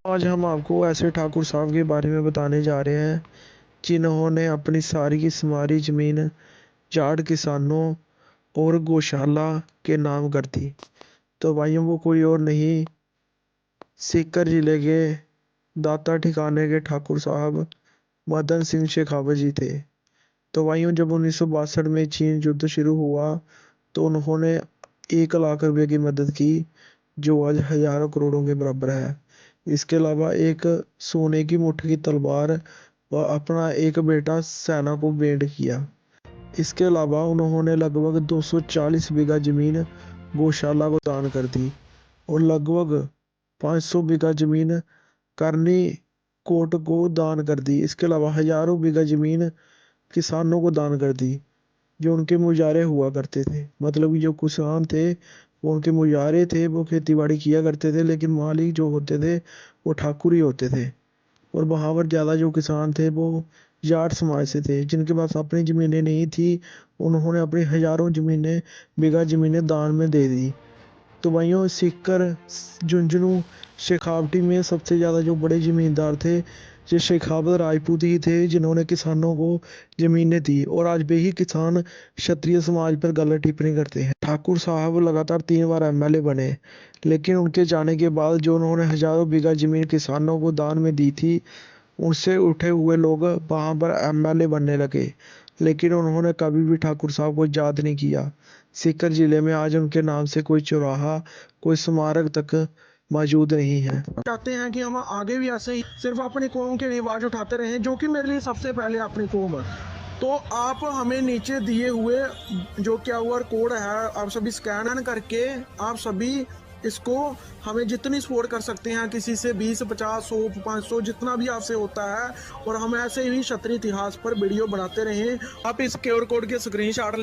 आज हम आपको ऐसे ठाकुर साहब के बारे में बताने जा रहे हैं जिन्होंने अपनी सारी की सारी जमीन जाट किसानों और गौशाला के नाम कर दी। तो भाइयों वो कोई और नहीं, सीकर जिले के दाता ठिकाने के ठाकुर साहब मदन सिंह शेखावत जी थे। तो भाइयों जब 1962 में चीन युद्ध शुरू हुआ तो उन्होंने 1 लाख रुपए की मदद की, जो आज हजारों करोड़ों के बराबर है। इसके अलावा एक सोने की मुठ की तलवार व अपना एक बेटा सेना को भेंट किया। इसके अलावा उन्होंने लगभग 240 बीघा जमीन गौशाला को दान कर दी और लगभग 500 बीघा जमीन करनी कोट को दान कर दी। इसके अलावा हजारों बीघा जमीन किसानों को दान कर दी, जो उनके मुजारे हुआ करते थे। मतलब कि जो किसान थे वो उनके मुजारे थे, वो खेती बाड़ी किया करते थे, लेकिन मालिक जो होते थे वो ठाकुर ही होते थे। और वहाँ पर ज़्यादा जो किसान थे वो जाट समाज से थे, जिनके पास अपनी ज़मीनें नहीं थी। उन्होंने अपनी हजारों ज़मीनें बीघा ज़मीनें दान में दे दी। तो भाइयों सीकर झुंझुनू शेखावटी में सबसे ज़्यादा जो बड़े ज़मींदार थे ये शेखावत राजपूत ही थे, जिन्होंने किसानों को ज़मीनें दी। और आज भी ही किसान क्षत्रिय समाज पर गलत टिप्पणी करते हैं। ठाकुर साहब लगातार 3 बार एमएलए बने, लेकिन उनके जाने के बाद जो उन्होंने हजारों बीघा ज़मीन किसानों को दान में दी थी, उनसे उठे हुए लोग वहाँ पर एमएलए बनने लगे। लेकिन उन्होंने कभी भी ठाकुर साहब को याद नहीं किया। सीकर जिले में आज उनके नाम से कोई चौराहा, कोई स्मारक तक मौजूद नहीं है। चाहते हैं कि हम आगे भी ऐसे ही सिर्फ अपनी कौम के लिए आवाज उठाते रहें, जो कि मेरे लिए सबसे पहले अपनी कौम है। तो आप हमें नीचे दिए हुए जो QR कोड है, आप सभी स्कैन करके आप सभी इसको हमें जितनी सपोर्ट कर सकते हैं, किसी से 20, 50, 100, 500 जितना भी आपसे होता है। और हम ऐसे ही क्षत्रिय इतिहास पर वीडियो बनाते रहें। आप इस QR कोड के स्क्रीनशॉट